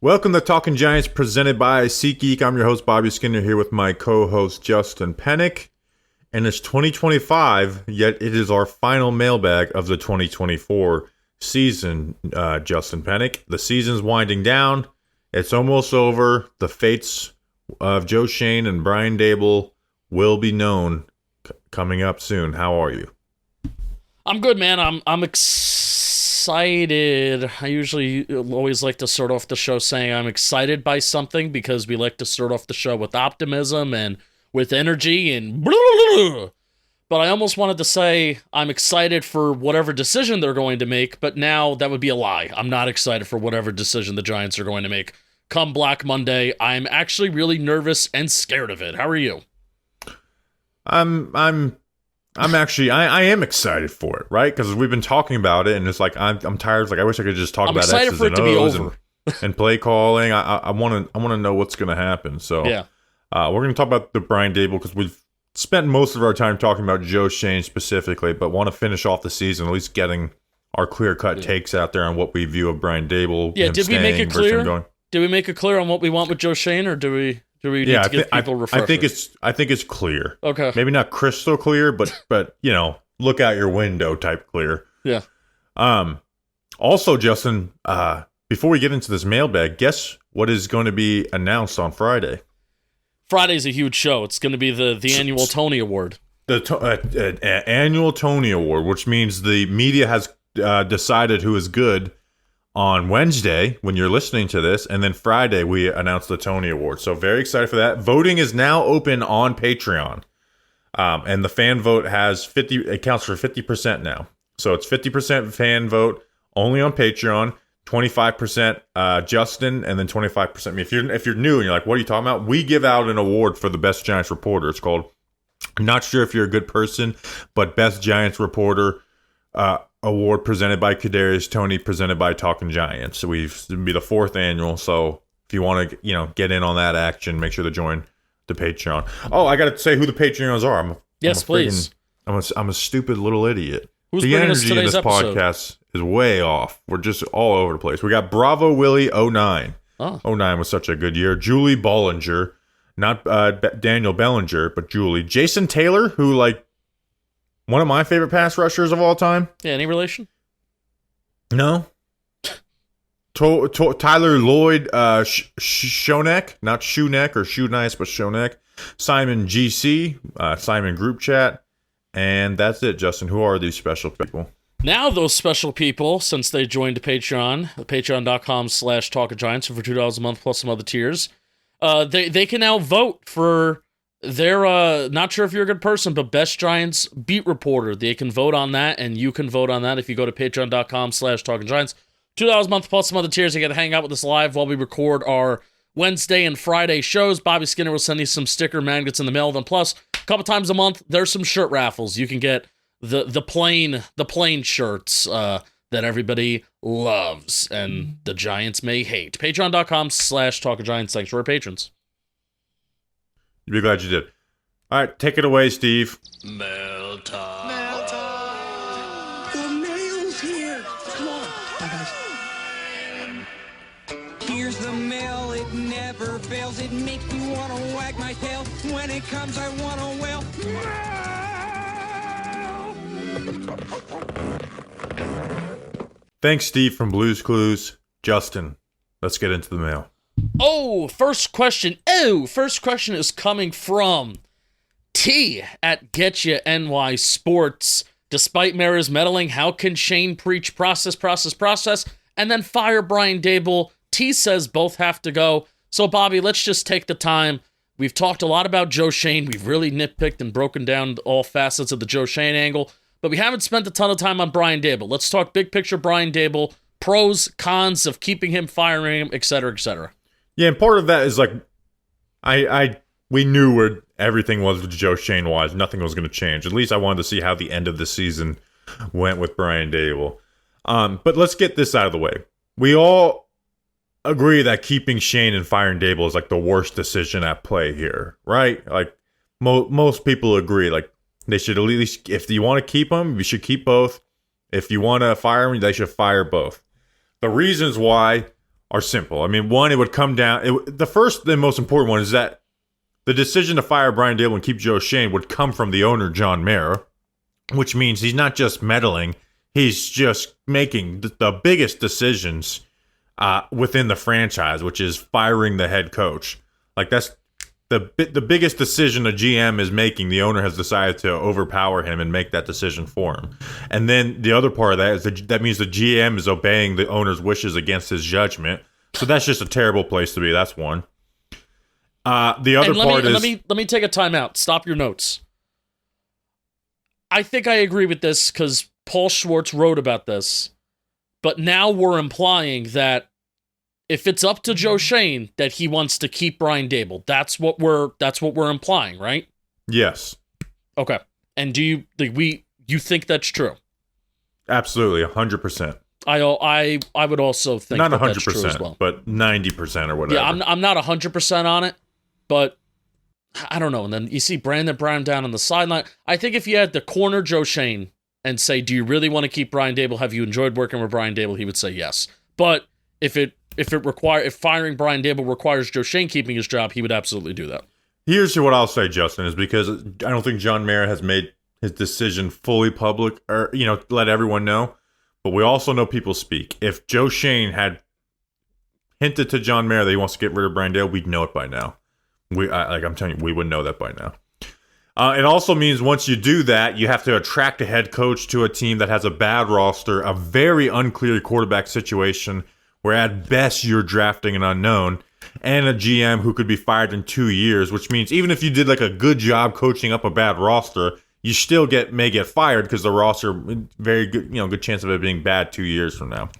Welcome to Talking Giants, presented by SeatGeek. I'm your host, Bobby Skinner, here with my co-host, Justin Pennick. And it's 2025, yet it is our final mailbag of the 2024 season, Justin Pennick. The season's winding down. It's almost over. The fates of Joe Schoen and Brian Daboll will be known coming up soon. How are you? I'm good, man. I'm excited. I usually always like to start off the show saying I'm excited by something because we like to start off the show with optimism and with energy and blah, blah, blah. But I almost wanted to say I'm excited for whatever decision they're going to make, but now that would be a lie. I'm not excited for whatever decision the Giants are going to make come Black Monday. I'm actually really nervous and scared of it. How are you? I'm actually I am excited for it, right? Because we've been talking about it, and it's like I'm tired. It's like I wish I could just talk about excited X's for it and to be O's over. and play calling. I want to know what's going to happen. So Yeah. We're going to talk about the Brian Daboll because we've spent most of our time talking about Joe Schoen specifically, but want to finish off the season, at least getting our clear-cut takes out there on what we view of Brian Daboll. Yeah, did we make it clear? Did we make it clear on what we want with Joe Schoen, or do we need to give people refreshers? I think it's clear. Okay. Maybe not crystal clear, but you know, look out your window type clear. Yeah. Also, Justin, before we get into this mailbag, guess what is going to be announced on Friday? Friday's a huge show. It's going to be the annual Tony Award. The annual Tony Award, which means the media has decided who is good on Wednesday when you're listening to this, and then Friday we announce the Tony Award. So very excited for that. Voting is now open on Patreon, and the fan vote it counts for 50% now. So it's 50% fan vote only on Patreon, 25% Justin, and then 25% me. If you're new and you're like, what are you talking about? We give out an award for the best Giants reporter. It's called, I'm not sure if you're a good person, but Best Giants Reporter award presented by Kadarius Toney, presented by Talking Giants. So it'll be the 4th annual. So if you want to, get in on that action, make sure to join the Patreon. Oh, I got to say who the Patreons are. Please. I'm a stupid little idiot. Who's the bringing us energy of today's this episode? podcast is way off. We're just all over the place. We got Bravo Willie 09. Oh. 09 was such a good year. Julie Bollinger, not Daniel Bellinger, but Julie. Jason Taylor, who one of my favorite pass rushers of all time. Yeah, any relation? No. Tyler Lloyd Shonek, not Shoeneck or Shoe Nice, but Shonek. Simon GC, Simon Group Chat. And that's it, Justin. Who are these special people? Now those special people, since they joined Patreon, patreon.com/talkofgiants for $2 a month plus some other tiers, they can now vote for their, not sure if you're a good person, but Best Giants beat reporter. They can vote on that, and you can vote on that if you go to patreon.com/talkofgiants. $2 a month plus some other tiers. You get to hang out with us live while we record our Wednesday and Friday shows. Bobby Skinner will send you some sticker magnets in the mail. Then plus, a couple times a month, there's some shirt raffles. You can get the plain shirts that everybody loves and the Giants may hate. Patreon.com/talkofgiants. Thanks for our patrons. You'd be glad you did. All right, take it away, Steve. Mail time. Mail time. The mail's here. Come on. Bye, guys. Here's the mail. It never fails. It makes me want to wag my tail. When it comes, I want to wail. Thanks, Steve from Blue's Clues. Justin, let's get into the mail. First question is coming from T at GetYaNY Sports. Despite Mara's meddling, how can Shane preach process, and then fire Brian Daboll? T says both have to go. So, Bobby, let's just take the time. We've talked a lot about Joe Schoen. We've really nitpicked and broken down all facets of the Joe Schoen angle, but we haven't spent a ton of time on Brian Daboll. Let's talk big picture Brian Daboll, pros, cons of keeping him, firing him, et cetera, et cetera. Yeah, and part of that is we knew where everything was with Joe Schoen wise. Nothing was going to change. At least I wanted to see how the end of the season went with Brian Daboll. But let's get this out of the way. We all agree that keeping Schoen and firing Daboll is the worst decision at play here, right? Most people agree. They should at least, if you want to keep them, you should keep both. If you want to fire them, they should fire both. The reasons why are simple. I mean, one, it would come down. The first and most important one is that the decision to fire Brian Daboll and keep Joe Schoen would come from the owner, John Mara, which means he's not just meddling, he's just making the biggest decisions within the franchise, which is firing the head coach. Like, that's the biggest decision a GM is making. The owner has decided to overpower him and make that decision for him. And then the other part of that is that means the GM is obeying the owner's wishes against his judgment. So that's just a terrible place to be. That's one. The other part is... Let me take a timeout. Stop your notes. I think I agree with this because Paul Schwartz wrote about this. But now we're implying that if it's up to Joe Schoen, that he wants to keep Brian Daboll. That's what we're implying, right? Yes. Okay. And do you think that's true? Absolutely, 100%. I would also think not that 100%, that's true as well. But 90% or whatever. Yeah, I'm not 100% on it, but I don't know. And then you see Brandon Brown down on the sideline. I think if you had to corner Joe Schoen and say, "Do you really want to keep Brian Daboll? Have you enjoyed working with Brian Daboll?" He would say yes. But if firing Brian Daboll requires Joe Schoen keeping his job, he would absolutely do that. Here's what I'll say, Justin, is because I don't think John Mara has made his decision fully public or, let everyone know. But we also know people speak. If Joe Schoen had hinted to John Mara that he wants to get rid of Brian Daboll, we'd know it by now. I'm telling you, we would know that by now. It also means once you do that, you have to attract a head coach to a team that has a bad roster, a very unclear quarterback situation, where at best you're drafting an unknown, and a GM who could be fired in 2 years, which means even if you did like a good job coaching up a bad roster, you still may get fired because the roster, very good, good chance of it being bad 2 years from now.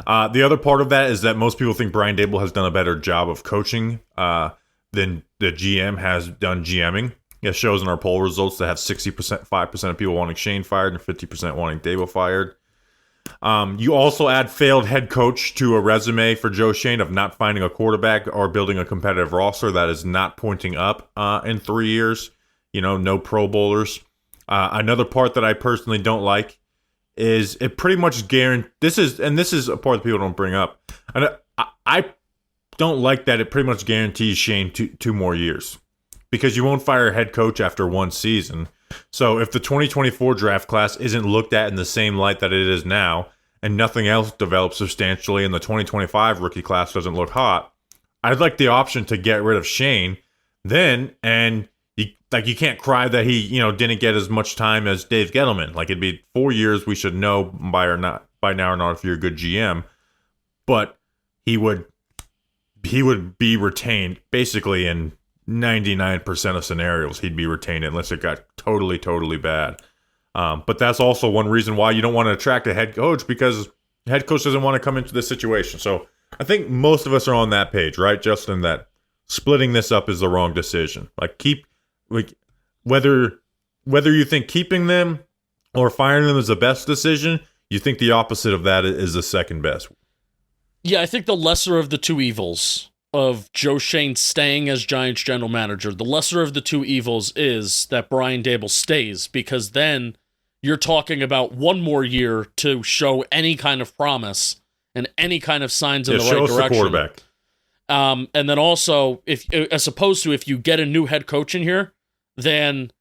The other part of that is that most people think Brian Daboll has done a better job of coaching than the GM has done GMing. It shows in our poll results that have 60%, 5% of people wanting Schoen fired and 50% wanting Daboll fired. You also add failed head coach to a resume for Joe Schoen of not finding a quarterback or building a competitive roster that is not pointing up in 3 years. No Pro Bowlers. Another part that I personally don't like is it pretty much guarantees. This is a part that people don't bring up. And I don't like that it pretty much guarantees Schoen two more years because you won't fire a head coach after one season. So if the 2024 draft class isn't looked at in the same light that it is now, and nothing else develops substantially, and the 2025 rookie class doesn't look hot, I'd like the option to get rid of Schoen then, and you can't cry that he didn't get as much time as Dave Gettleman. Like, it'd be 4 years. We should know by now or not if you're a good GM, but he would be retained basically in 99% of scenarios. He'd be retained unless it got totally bad. But that's also one reason why you don't want to attract a head coach, because the head coach doesn't want to come into this situation. So I think most of us are on that page, right, Justin? That splitting this up is the wrong decision. Whether you think keeping them or firing them is the best decision, you think the opposite of that is the second best. Yeah, I think the lesser of the two evils of Joe Schoen staying as Giants general manager, the lesser of the two evils is that Brian Daboll stays, because then you're talking about one more year to show any kind of promise and any kind of signs in the right direction. Show us the quarterback. And then also, as opposed to if you get a new head coach in here, then,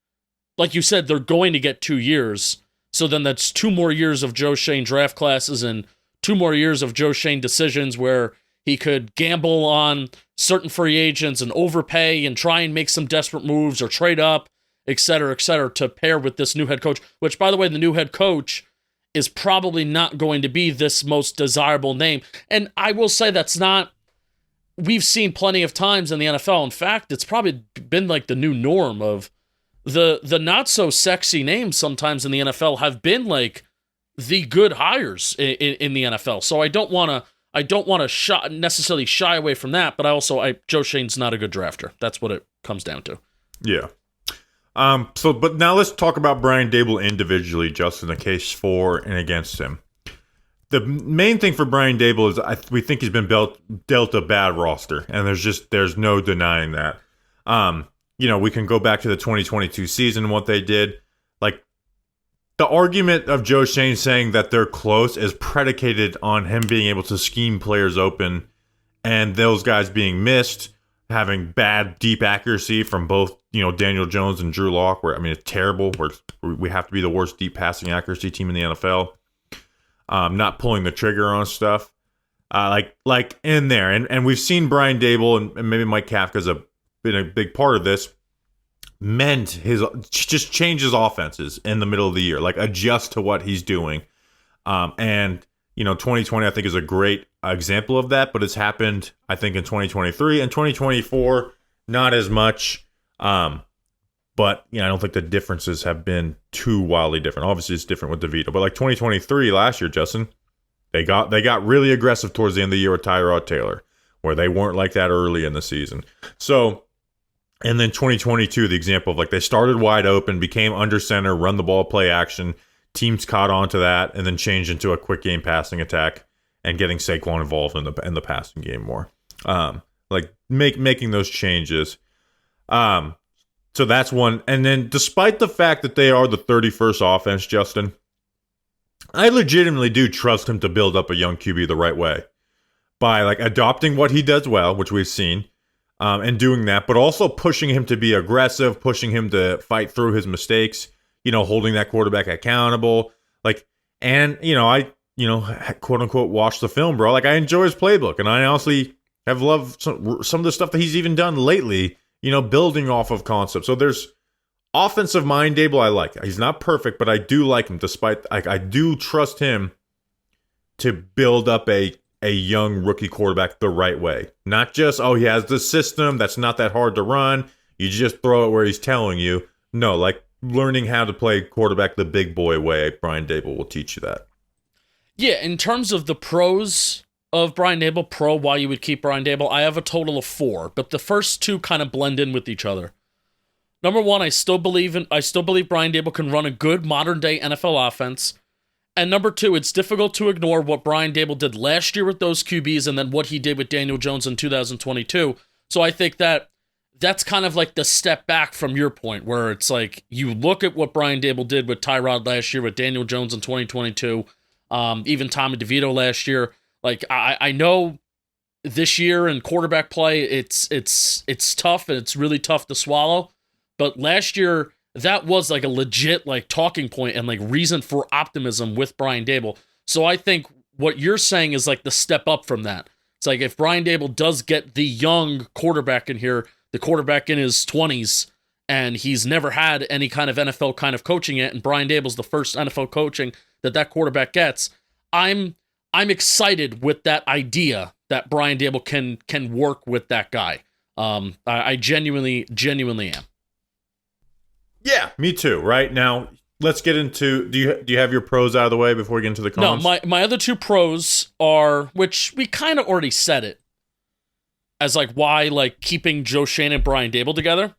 like you said, they're going to get 2 years. So then that's 2 more years of Joe Schoen draft classes and 2 more years of Joe Schoen decisions where he could gamble on certain free agents and overpay and try and make some desperate moves or trade up, et cetera, to pair with this new head coach, which, by the way, the new head coach is probably not going to be this most desirable name. And I will say that's not... We've seen plenty of times in the NFL. In fact, it's probably been like the new norm of the not so sexy names sometimes in the NFL have been like the good hires in the NFL. So I don't want to necessarily shy away from that, but Joe Schoen's not a good drafter. That's what it comes down to. Yeah. But now let's talk about Brian Daboll individually, Justin, the case for and against him. The main thing for Brian Daboll is we think he's been dealt a bad roster, and there's no denying that. We can go back to the 2022 season and what they did. Like, the argument of Joe Shane saying that they're close is predicated on him being able to scheme players open and those guys being missed, having bad deep accuracy from both, Daniel Jones and Drew Lock, where, it's terrible. We have to be the worst deep passing accuracy team in the NFL. Not pulling the trigger on stuff. Like in there. And we've seen Brian Daboll and maybe Mike Kafka's been a big part of this. Just change his offenses in the middle of the year, like adjust to what he's doing. And 2020 I think is a great example of that, but it's happened I think in 2023 and 2024 not as much. But I don't think the differences have been too wildly different. Obviously it's different with DeVito, but like 2023 last year, Justin, they got really aggressive towards the end of the year with Tyrod Taylor, where they weren't like that early in the season. So, and then 2022, the example of like they started wide open, became under center, run the ball, play action. Teams caught on to that, and then changed into a quick game passing attack and getting Saquon involved in the passing game more. Making those changes. So that's one. And then despite the fact that they are the 31st offense, Justin, I legitimately do trust him to build up a young QB the right way by like adopting what he does well, which we've seen, and doing that, but also pushing him to be aggressive, pushing him to fight through his mistakes, holding that quarterback accountable. I quote unquote watch the film, bro. Like I enjoy his playbook, and I honestly have loved some of the stuff that he's even done lately, building off of concepts. So there's offensive mind Daboll I like. He's not perfect, but I do like him despite I do trust him to build up a young rookie quarterback the right way. Not just, he has the system that's not that hard to run. You just throw it where he's telling you. No, like learning how to play quarterback the big boy way. Brian Daboll will teach you that. Yeah, in terms of the pros of Brian Daboll, why you would keep Brian Daboll, I have a total of 4, but the first 2 kind of blend in with each other. Number 1, I still believe Brian Daboll can run a good modern day NFL offense. And number 2, it's difficult to ignore what Brian Daboll did last year with those QBs and then what he did with Daniel Jones in 2022. So I think that's kind of like the step back from your point, where it's like you look at what Brian Daboll did with Tyrod last year, with Daniel Jones in 2022, even Tommy DeVito last year. Like I know this year in quarterback play, it's tough and it's really tough to swallow. But last year, that was like a legit like talking point and like reason for optimism with Brian Daboll. So I think what you're saying is like the step up from that. It's like if Brian Daboll does get the young quarterback in here, the quarterback in his 20s, and he's never had any kind of NFL kind of coaching yet, and Brian Daboll's the first NFL coaching that quarterback gets, I'm excited with that idea that Brian Daboll can work with that guy. I genuinely am. Yeah, me too. Right now, let's get into. Do you have your pros out of the way before we get into the cons? No, my other 2 pros are, which we kind of already said it, as like why like keeping Joe Shane and Brian Daboll together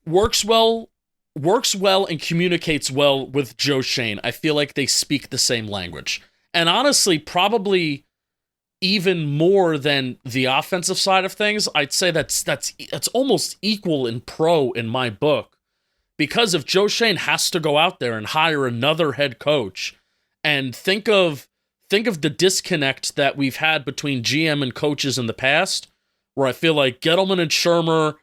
works well and communicates well with Joe Shane. I feel like they speak the same language, and honestly, probably even more than the offensive side of things. I'd say that's almost equal in pro in my book. Because if Joe Shane has to go out there and hire another head coach, and think of the disconnect that we've had between GM and coaches in the past, where I feel like Gettleman and Shermer,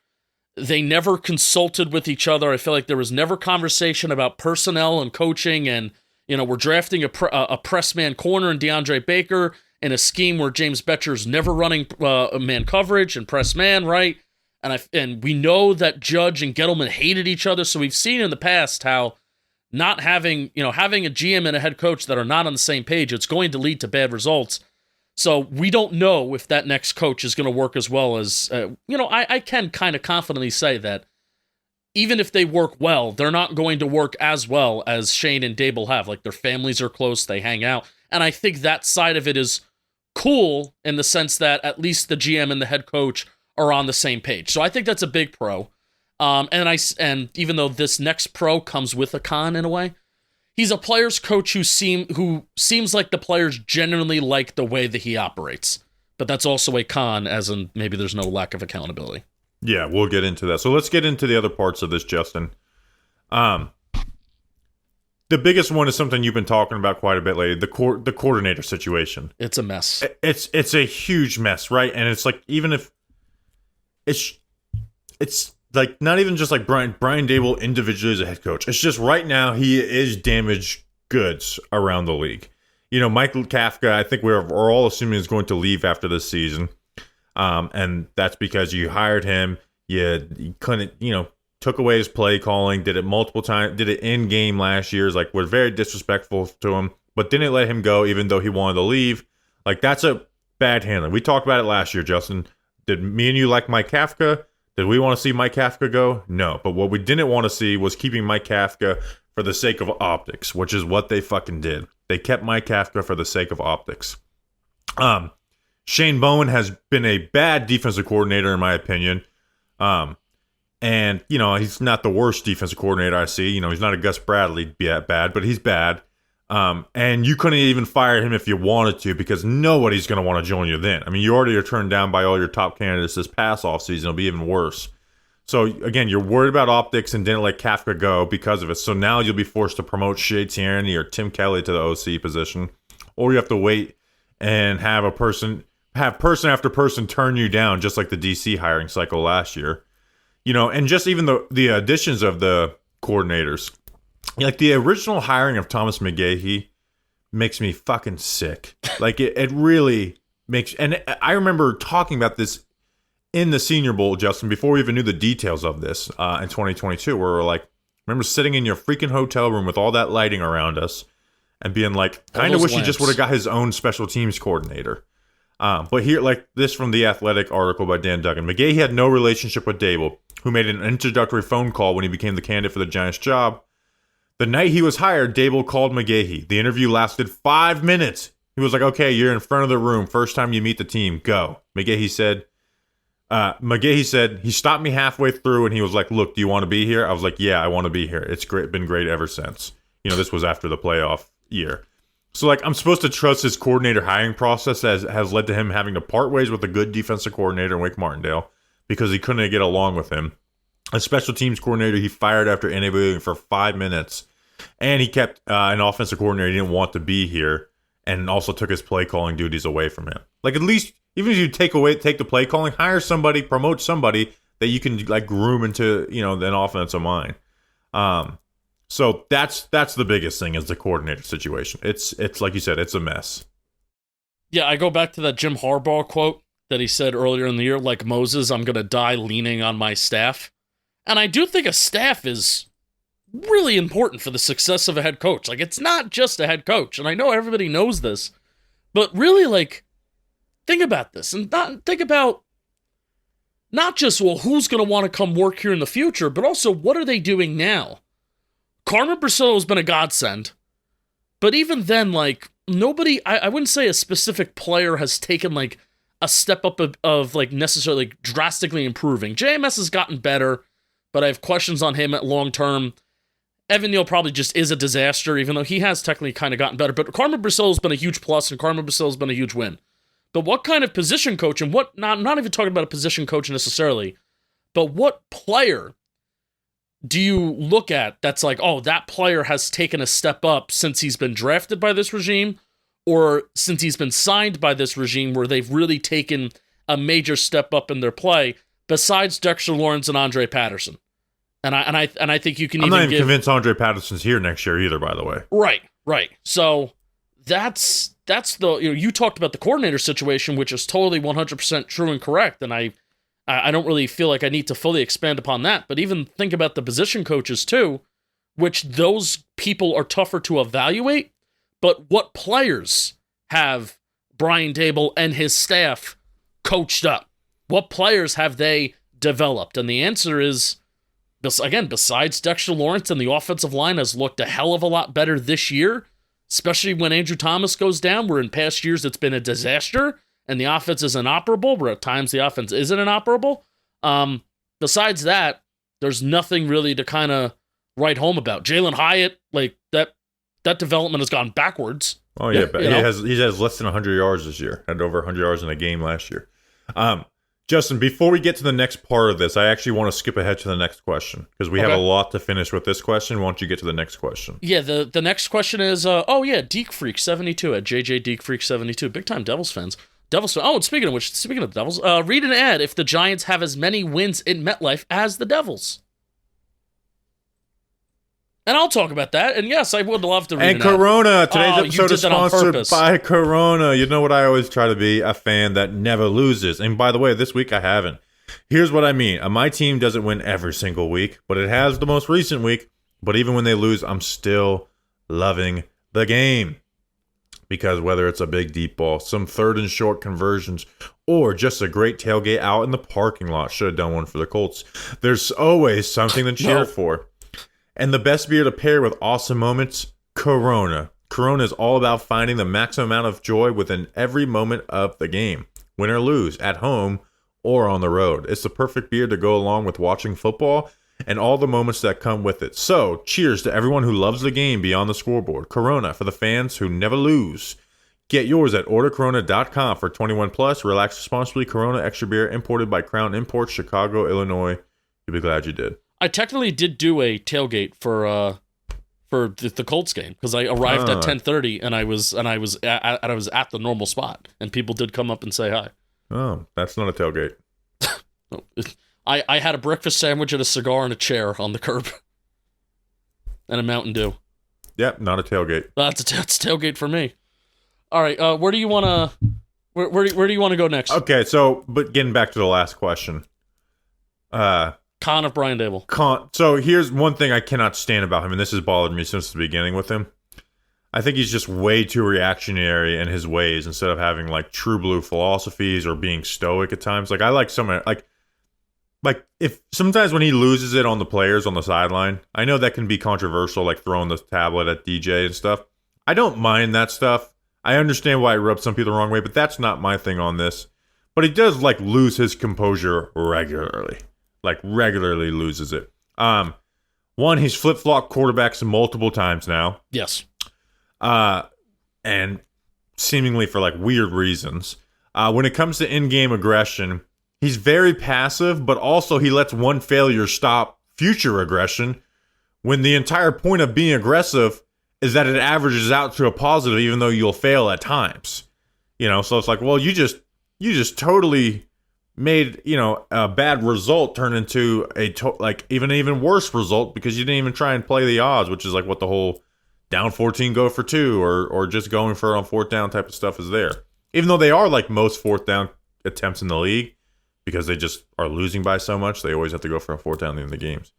they never consulted with each other. I feel like there was never conversation about personnel and coaching, and we're drafting a press man corner in DeAndre Baker in a scheme where James Betcher's never running man coverage and press man, right? And we know that Judge and Gettleman hated each other, so we've seen in the past how not having a GM and a head coach that are not on the same page, it's going to lead to bad results. So we don't know if that next coach is going to work as well as, I can kind of confidently say that even if they work well, they're not going to work as well as Shane and Daboll have. Like, their families are close, they hang out. And I think that side of it is cool in the sense that at least the GM and the head coach are on the same page. So I think that's a big pro. And even though this next pro comes with a con in a way, he's a player's coach who seems like the players genuinely like the way that he operates. But that's also a con, as in maybe there's no lack of accountability. Yeah, we'll get into that. So let's get into the other parts of this, Justin. the biggest one is something you've been talking about quite a bit lately, the coordinator situation. It's a mess. It's a huge mess, right? And it's like, even if it's like not even just like Brian Daboll individually as a head coach. It's just right now he is damaged goods around the league. You know, Michael Kafka, I think we're all assuming is going to leave after this season. And that's because you hired him, you couldn't, took away his play calling, did it multiple times, did it in game last year, like was very disrespectful to him, but didn't let him go even though he wanted to leave. Like, that's a bad handling. We talked about it last year, Justin. Did me and you like Mike Kafka? Did we want to see Mike Kafka go? No. But what we didn't want to see was keeping Mike Kafka for the sake of optics, which is what they fucking did. They kept Mike Kafka for the sake of optics. Shane Bowen has been a bad defensive coordinator, in my opinion. And, he's not the worst defensive coordinator I see. He's not a Gus Bradley bad, but he's bad. And you couldn't even fire him if you wanted to, because nobody's going to want to join you then. I mean, you already are turned down by all your top candidates this past offseason. It'll be even worse. So, again, you're worried about optics and didn't let Kafka go because of it. So now you'll be forced to promote Shea Tierney or Tim Kelly to the OC position. Or you have to wait and have person after person turn you down, just like the DC hiring cycle last year. And just even the additions of the coordinators. Like, the original hiring of Thomas McGahee makes me fucking sick. Like, it really makes... And I remember talking about this in the Senior Bowl, Justin, before we even knew the details of this in 2022, where we're like, remember sitting in your freaking hotel room with all that lighting around us and being like, kind of wish he just would have got his own special teams coordinator. But here, like this from the Athletic article by Dan Duggan, McGahee had no relationship with Daboll, who made an introductory phone call when he became the candidate for the Giants job. The night he was hired, Daboll called McGahee. The interview lasted 5 minutes. He was like, okay, you're in front of the room. First time you meet the team, go. McGahee said, he stopped me halfway through and he was like, look, do you want to be here? I was like, yeah, I want to be here. It's great, been great ever since. This was after the playoff year. So, like, I'm supposed to trust his coordinator hiring process has led to him having to part ways with a good defensive coordinator in Wake Martindale because he couldn't get along with him. A special teams coordinator he fired after interviewing for 5 minutes. And he kept an offensive coordinator he didn't want to be here and also took his play calling duties away from him. Like, at least, even if you take the play calling, hire somebody, promote somebody that you can, like, groom into, an offensive mind. So that's the biggest thing is the coordinator situation. It's like you said, it's a mess. Yeah, I go back to that Jim Harbaugh quote that he said earlier in the year, like Moses, I'm going to die leaning on my staff. And I do think a staff is really important for the success of a head coach. Like, it's not just a head coach, and I know everybody knows this, but really, like, think about this and think about not just, well, who's going to want to come work here in the future, but also what are they doing now? Carmen Brasillo has been a godsend, but even then, like, nobody, I wouldn't say a specific player has taken, like, a step up of like, necessarily drastically improving. JMS has gotten better, but I have questions on him at long term. Evan Neal probably just is a disaster, even though he has technically kind of gotten better. But Carmen Brasillo has been a huge plus, and Carmen Brasillo has been a huge win. But what kind of position coach, and what, not even talking about a position coach necessarily, but what player do you look at that's like, oh, that player has taken a step up since he's been drafted by this regime, or since he's been signed by this regime, where they've really taken a major step up in their play, besides Dexter Lawrence and Andre Patterson? And I think you can. I'm not even convinced Andre Patterson's here next year either. By the way, right. So that's the, you talked about the coordinator situation, which is totally 100% true and correct, and I don't really feel like I need to fully expand upon that. But even think about the position coaches too, which those people are tougher to evaluate. But what players have Brian Daboll and his staff coached up? What players have they developed? And the answer is, again, besides Dexter Lawrence, and the offensive line has looked a hell of a lot better this year, especially when Andrew Thomas goes down, where in past years it's been a disaster, and the offense is inoperable, where at times the offense isn't inoperable. Besides that, there's nothing really to kind of write home about. Jalen Hyatt, like, that development has gone backwards. Oh, yeah, but he has less than 100 yards this year. Had over 100 yards in a game last year. Justin, before we get to the next part of this, I actually want to skip ahead to the next question because we have a lot to finish with this question. Why don't you get to the next question? Yeah, the next question is, DeekFreak72 at JJDeekFreak72. Big time Devils fans. Oh, and speaking of the Devils, read an ad if the Giants have as many wins in MetLife as the Devils. And I'll talk about that. And yes, I would love to read And Corona. Today's you episode did is that on sponsored purpose. by Corona. You know what I always try to be? A fan that never loses. And by the way, this week I haven't. Here's what I mean. My team doesn't win every single week, but it has the most recent week. But even when they lose, I'm still loving the game. Because whether it's a big deep ball, some third and short conversions, or just a great tailgate out in the parking lot, should have done one for the Colts, there's always something to cheer for. And the best beer to pair with awesome moments, Corona. Corona is all about finding the maximum amount of joy within every moment of the game, win or lose, at home or on the road. It's the perfect beer to go along with watching football and all the moments that come with it. So, cheers to everyone who loves the game beyond the scoreboard. Corona, for the fans who never lose. Get yours at ordercorona.com for 21 plus. Relax responsibly. Corona Extra Beer, imported by Crown Imports, Chicago, Illinois. You'll be glad you did. I technically did do a tailgate for the Colts game because I arrived at 10:30 and I was at the normal spot and people did come up and say hi. Oh, that's not a tailgate. I had a breakfast sandwich and a cigar and a chair on the curb and a Mountain Dew. Yep, not a tailgate. That's a tailgate for me. All right, where do you want to go next? Okay, so but getting back to the last question. Con of Brian Daboll. So here's one thing I cannot stand about him, and this has bothered me since the beginning with him. I think he's just way too reactionary in his ways instead of having like true blue philosophies or being stoic at times. Like I like some like if sometimes when he loses it on the players on the sideline, I know that can be controversial, like throwing the tablet at DJ and stuff. I don't mind that stuff. I understand why it rubs some people the wrong way, but that's not my thing on this. But he does like lose his composure regularly. Like regularly loses it. One, he's flip-flopped quarterbacks multiple times now. Yes. And seemingly for like weird reasons. When it comes to in-game aggression, he's very passive, but also he lets one failure stop future aggression when the entire point of being aggressive is that it averages out to a positive even though you'll fail at times. You know, so it's like, well, you just totally made, a bad result turn into a even worse result because you didn't even try and play the odds, which is like what the whole down 14 go for 2 or just going for it on fourth down type of stuff is there. Even though they are like most fourth down attempts in the league because they just are losing by so much, they always have to go for a fourth down in the games.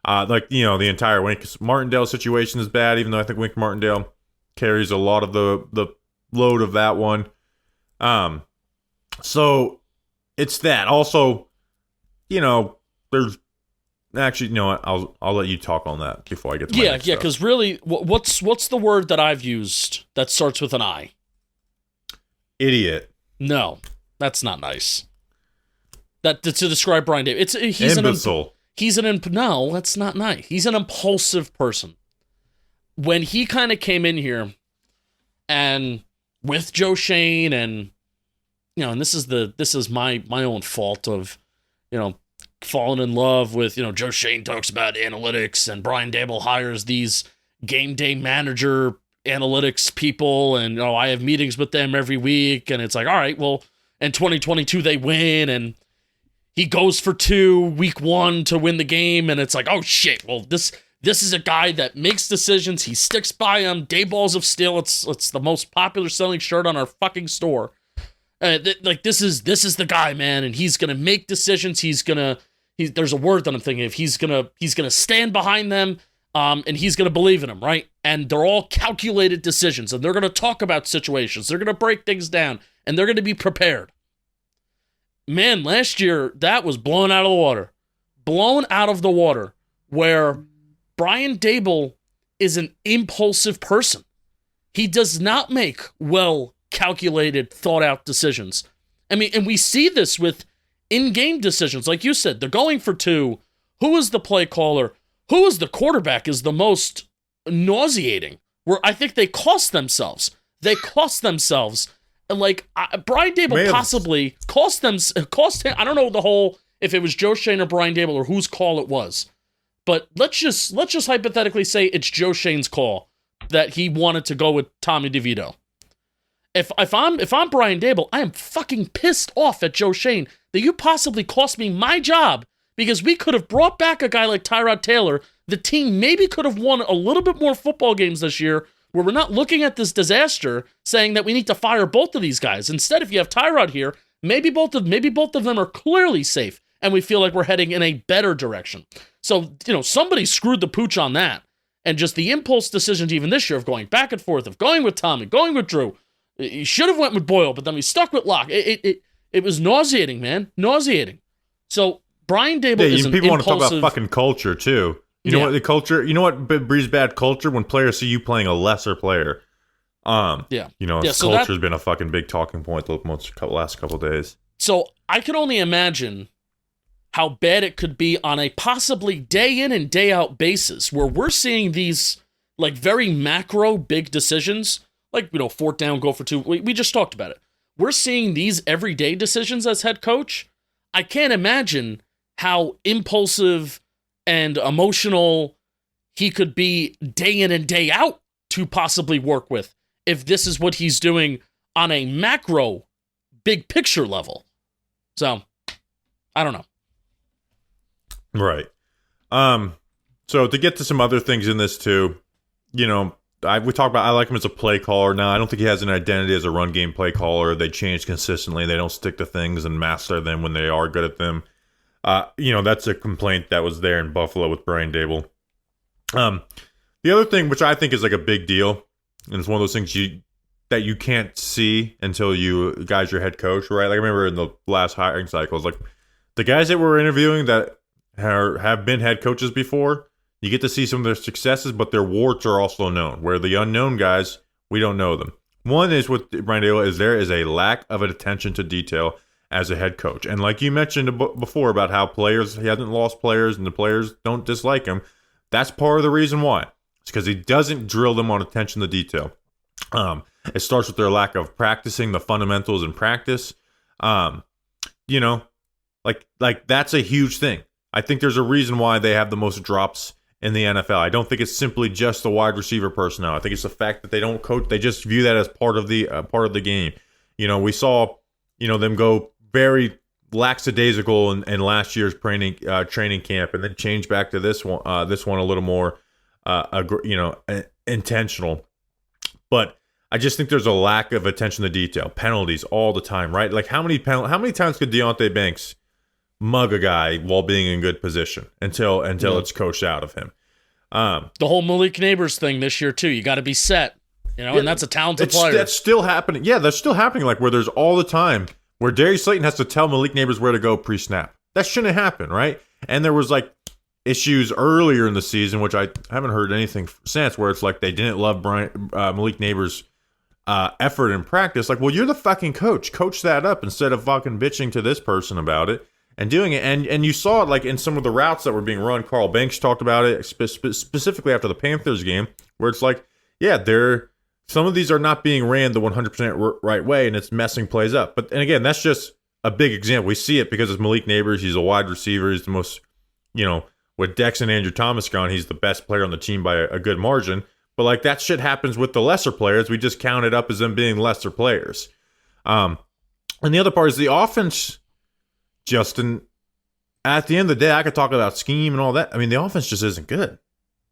The entire Wink Martindale situation is bad, even though I think Wink Martindale carries a lot of the load of that one. So it's that. Also, there's actually, you know what? I'll let you talk on that before I get to my next stuff. Because really, what's the word that I've used that starts with an I? Idiot. No, that's not nice. That to describe Brian Daboll, he's imbecile. No, that's not nice. He's an impulsive person. When he kind of came in here, and with Joe Shane, and and this is my own fault of, falling in love with, Joe Shane talks about analytics and Brian Daboll hires these game day manager analytics people, and I have meetings with them every week, and it's like, all right, well, in 2022 they win, and he goes for 2 week 1 to win the game, and it's like, oh shit, well, this is a guy that makes decisions, he sticks by them. Dayball's of Steel, it's the most popular selling shirt on our fucking store. This is the guy, man, and he's gonna make decisions. There's a word that I'm thinking of. He's gonna stand behind them, and he's gonna believe in them, right? And they're all calculated decisions, and they're gonna talk about situations. They're gonna break things down, and they're gonna be prepared. Man, last year that was blown out of the water. Blown out of the water, where Brian Daboll is an impulsive person. He does not make calculated, thought-out decisions. I mean, and we see this with in-game decisions. Like you said, they're going for 2. Who is the play caller? Who is the quarterback is the most nauseating. Where I think they cost themselves. Brian Daboll May have- possibly cost him. I don't know if it was Joe Schoen or Brian Daboll or whose call it was, but let's just hypothetically say it's Joe Schoen's call that he wanted to go with Tommy DeVito. If I'm Brian Daboll, I am fucking pissed off at Joe Schoen that you possibly cost me my job because we could have brought back a guy like Tyrod Taylor. The team maybe could have won a little bit more football games this year where we're not looking at this disaster saying that we need to fire both of these guys. Instead, if you have Tyrod here, maybe both of them are clearly safe and we feel like we're heading in a better direction. So, somebody screwed the pooch on that. And just the impulse decisions even this year of going back and forth, of going with Tommy, going with Drew. You should have went with Boyle, but then we stuck with Locke. It was nauseating, man. Nauseating. So Brian Daboll is an people want to impulsive... talk about fucking culture too. You know what the culture? You know what breeds bad culture when players see you playing a lesser player. So Culture's been a fucking big talking point the last couple days. So I can only imagine how bad it could be on a possibly day in and day out basis where we're seeing these like very macro big decisions. Like, fourth down, go for two. We just talked about it. We're seeing these everyday decisions as head coach. I can't imagine how impulsive and emotional he could be day in and day out to possibly work with if this is what he's doing on a macro, big picture level. So, I don't know. Right. So to get to some other things in this too, we talk about I like him as a play caller. Now I don't think he has an identity as a run game play caller. They change consistently. They don't stick to things and master them when they are good at them. That's a complaint that was there in Buffalo with Brian Daboll. The other thing, which I think is like a big deal, and it's one of those things that you can't see until you guys your head coach, right? Like I remember in the last hiring cycles, like the guys that we're interviewing that have been head coaches before. You get to see some of their successes, but their warts are also known. Where the unknown guys, we don't know them. One is with Brian Daboll is there is a lack of attention to detail as a head coach. And like you mentioned before about how he hasn't lost players and the players don't dislike him, that's part of the reason why. It's because he doesn't drill them on attention to detail. It starts with their lack of practicing the fundamentals in practice. Like that's a huge thing. I think there's a reason why they have the most drops in the NFL. I don't think it's simply just the wide receiver personnel. I think it's the fact that they don't coach. They just view that as part of the game. We saw, them go very lackadaisical in last year's training camp, and then change back to this one a little more, intentional. But I just think there's a lack of attention to detail. Penalties all the time, right? Like how many times could Deonte Banks mug a guy while being in good position until it's coached out of him? The whole Malik Neighbors thing this year too. You got to be set, and that's a talented player. That's still happening. Yeah, that's still happening. Like where there's all the time where Darius Slayton has to tell Malik Neighbors where to go pre-snap. That shouldn't happen, right? And there was like issues earlier in the season, which I haven't heard anything since, where it's like they didn't love Malik Neighbors' effort in practice. Like, well, you're the fucking coach. Coach that up instead of fucking bitching to this person about it. And doing it, and you saw it like in some of the routes that were being run. Carl Banks talked about it specifically after the Panthers game, where it's like, yeah, some of these are not being ran the 100% right way, and it's messing plays up. And again, that's just a big example. We see it because it's Malik Neighbors. He's a wide receiver. He's the most, with Dex and Andrew Thomas gone, he's the best player on the team by a good margin. But like that shit happens with the lesser players. We just count it up as them being lesser players. And the other part is the offense. Justin, at the end of the day, I could talk about scheme and all that. I mean, the offense just isn't good.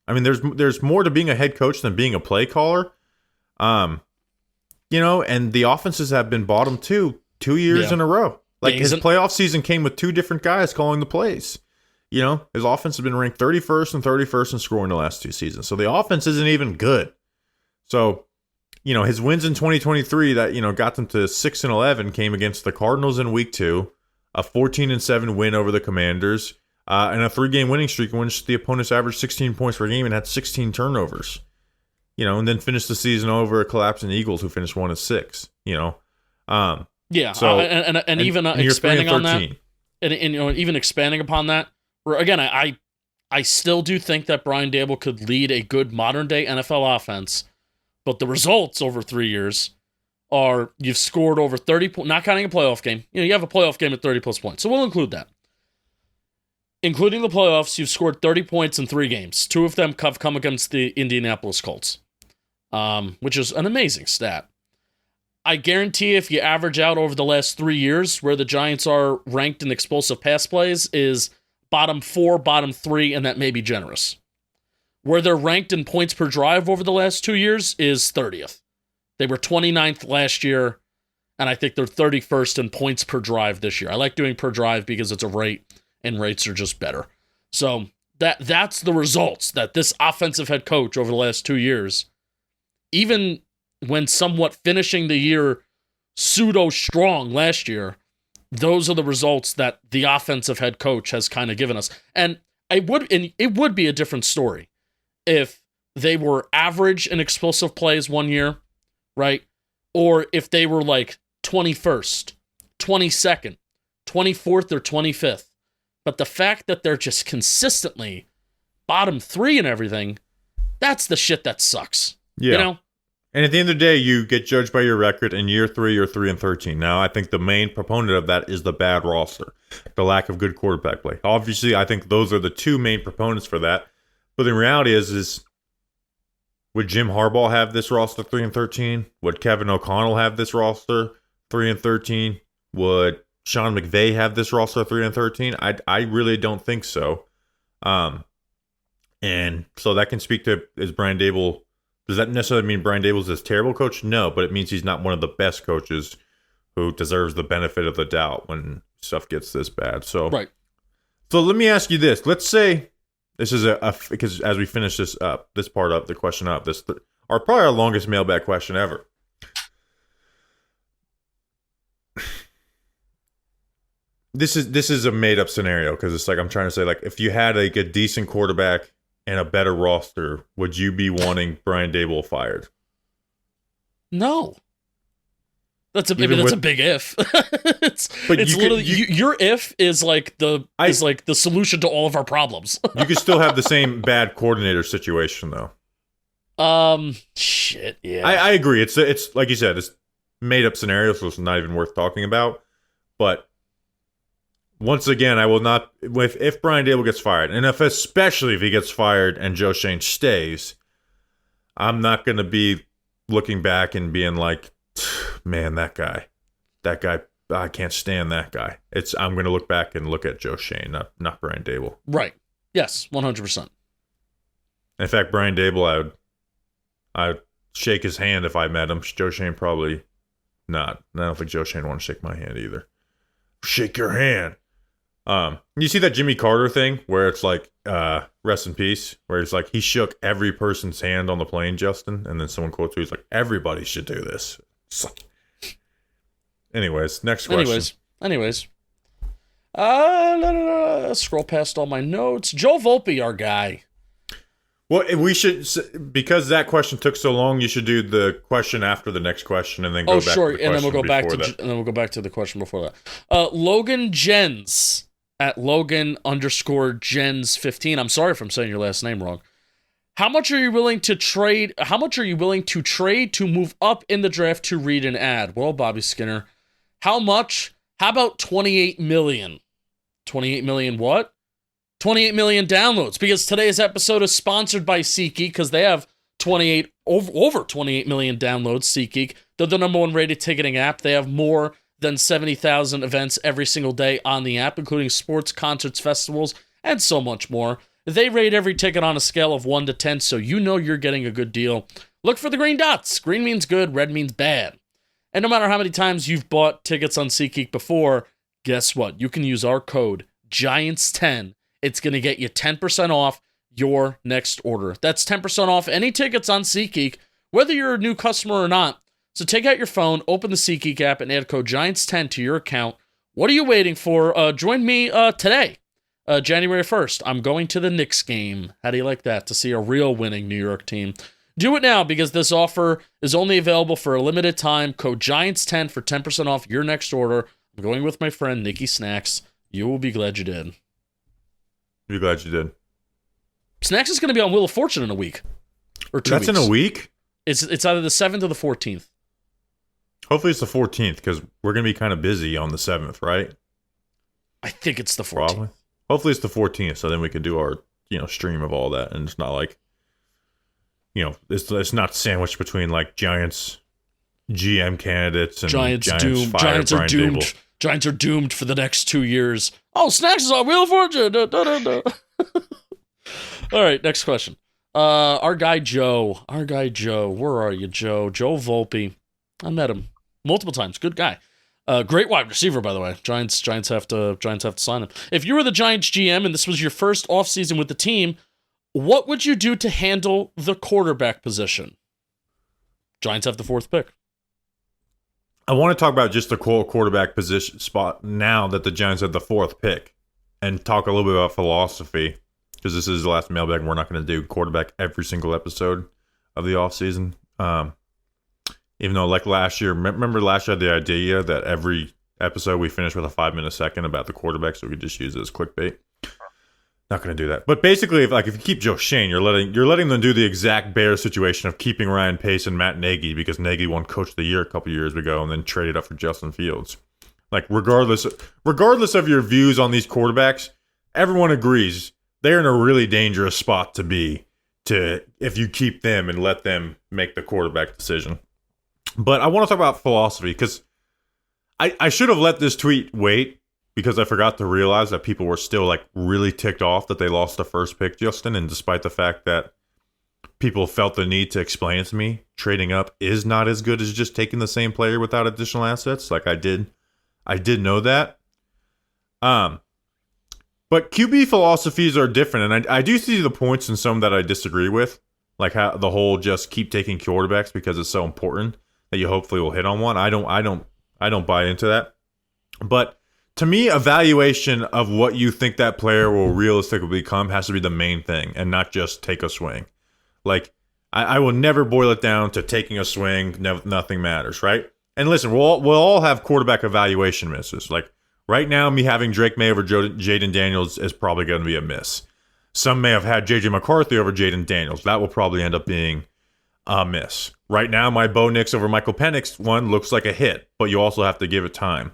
I mean, there's more to being a head coach than being a play caller. And the offenses have been bottom 2 years in a row. Like his playoff season came with 2 different guys calling the plays. His offense has been ranked 31st and 31st in scoring the last 2 seasons. So the offense isn't even good. So, his wins in 2023 that, got them to 6-11 came against the Cardinals in week 2. A 14-7 win over the Commanders, and a 3-game winning streak in which the opponents averaged 16 points per game and had 16 turnovers. And then finished the season over a collapsing Eagles who finished 1-6. So and even expanding on that, and even expanding upon that, where again I still do think that Brian Daboll could lead a good modern day NFL offense, but the results over 3 years are you've scored over 30 points, not counting a playoff game. You have a playoff game at 30 plus points. So we'll include that. Including the playoffs, you've scored 30 points in 3 games. 2 of them have come against the Indianapolis Colts, which is an amazing stat. I guarantee if you average out over the last 3 years where the Giants are ranked in explosive pass plays is bottom 4, bottom 3, and that may be generous. Where they're ranked in points per drive over the last 2 years is 30th. They were 29th last year, and I think they're 31st in points per drive this year. I like doing per drive because it's a rate, and rates are just better. So that's the results that this offensive head coach over the last 2 years, even when somewhat finishing the year pseudo-strong last year, those are the results that the offensive head coach has kind of given us. And it would be a different story if they were average in explosive plays one year, right? Or if they were like 21st, 22nd, 24th, or 25th. But the fact that they're just consistently bottom 3 and everything, that's the shit that sucks. Yeah. You know? And at the end of the day, you get judged by your record. In year 3, you're 3-13. Now, I think the main proponent of that is the bad roster, the lack of good quarterback play. Obviously, I think those are the 2 main proponents for that. But the reality is would Jim Harbaugh have this roster 3-13? Would Kevin O'Connell have this roster 3-13? Would Sean McVay have this roster 3-13? I really don't think so. And so that can speak to, is Brian Daboll, does that necessarily mean Brian Daboll's this terrible coach? No, but it means he's not one of the best coaches who deserves the benefit of the doubt when stuff gets this bad. So, Right. So let me ask you this. Let's say this is because as we finish this up, this part up, the question up, probably our longest mailbag question ever. This is a made up scenario because it's like I'm trying to say, like, if you had like a decent quarterback and a better roster, would you be wanting Brian Daboll fired? No. That's a big if. it's literally your if is like the solution to all of our problems. You could still have the same bad coordinator situation though. Shit, yeah. I agree. It's like you said, it's made up scenario, so it's not even worth talking about. But once again, I will not, if Brian Daboll gets fired, and especially if he gets fired and Joe Schoen stays, I'm not going to be looking back and being like, man, that guy, I can't stand that guy. I'm going to look back and look at Joe Schoen, not Brian Daboll. Right. Yes, 100%. In fact, Brian Daboll, I'd shake his hand if I met him. Joe Schoen probably not. I don't think Joe Schoen want to shake my hand either. Shake your hand. You see that Jimmy Carter thing where it's like, rest in peace, where it's like he shook every person's hand on the plane, Justin, and then someone quotes him, he's like, everybody should do this. Anyways, next question. Anyways. Scroll past all my notes. Joe Volpe, our guy. Well, we should, because that question took so long, you should do the question after the next question and then go back to the question and then we'll go back to the question before that. Logan Jens at Logan_Jens15. I'm sorry if I'm saying your last name wrong. How much are you willing to trade? How much are you willing to trade to move up in the draft to read an ad? Well, Bobby Skinner, how much? How about 28 million? 28 million what? 28 million downloads, because today's episode is sponsored by SeatGeek because they have over 28 million downloads. SeatGeek, they're the #1 rated ticketing app. They have more than 70,000 events every single day on the app, including sports, concerts, festivals, and so much more. They rate every ticket on a scale of 1 to 10, so you know you're getting a good deal. Look for the green dots. Green means good, red means bad. And no matter how many times you've bought tickets on SeatGeek before, guess what? You can use our code GIANTS10. It's going to get you 10% off your next order. That's 10% off any tickets on SeatGeek, whether you're a new customer or not. So take out your phone, open the SeatGeek app, and add code GIANTS10 to your account. What are you waiting for? Join me today, January 1st. I'm going to the Knicks game. How do you like that? To see a real winning New York team. Do it now because this offer is only available for a limited time. Code GIANTS10 for 10% off your next order. I'm going with my friend Nikki Snacks. You will be glad you did. You're glad you did. Snacks is going to be on Wheel of Fortune in a week. Or 2 weeks. That's in a week? It's either the 7th or the 14th. Hopefully it's the 14th because we're going to be kind of busy on the 7th, right? I think it's the 14th. Probably. Hopefully it's the 14th, so then we can do our, stream of all that, and it's not like, it's not sandwiched between like Giants GM candidates and Giants doomed. Giants are doomed. Daboll. Giants are doomed for the next 2 years. Oh, Snacks is on Wheel of Fortune. All right, next question. Our guy Joe. Where are you, Joe? Joe Volpe. I met him multiple times. Good guy. Great wide receiver, by the way. Giants have to sign him. If you were the Giants GM and this was your first offseason with the team, what would you do to handle the quarterback position? Giants have the 4th pick. I want to talk about just the quarterback position spot now that the Giants have the 4th pick, and talk a little bit about philosophy, because this is the last mailbag and we're not going to do quarterback every single episode of the offseason. Even though, like last year, remember last year I had the idea that every episode we finish with a 5-minute second about the quarterback, so we could just use it as clickbait. Not going to do that. But basically, if you keep Joe Shane, you're letting them do the exact Bears situation of keeping Ryan Pace and Matt Nagy, because Nagy won Coach of the Year a couple years ago and then traded up for Justin Fields. Like, regardless of your views on these quarterbacks, everyone agrees they're in a really dangerous spot to be if you keep them and let them make the quarterback decision. But I want to talk about philosophy, because I should have let this tweet wait, because I forgot to realize that people were still like really ticked off that they lost the 1st pick, Justin. And despite the fact that people felt the need to explain it to me, trading up is not as good as just taking the same player without additional assets. Like I did know that. But QB philosophies are different, and I do see the points in some that I disagree with, like how the whole just keep taking quarterbacks because it's so important that you hopefully will hit on one. I don't buy into that. But to me, evaluation of what you think that player will realistically become has to be the main thing, and not just take a swing. Like, I will never boil it down to taking a swing. Nothing matters, right? And listen, we'll all have quarterback evaluation misses. Like right now, me having Drake May over Jaden Daniels is probably going to be a miss. Some may have had JJ McCarthy over Jaden Daniels. That will probably end up being a miss. Right now, my Bo Nix over Michael Penix one looks like a hit, but you also have to give it time.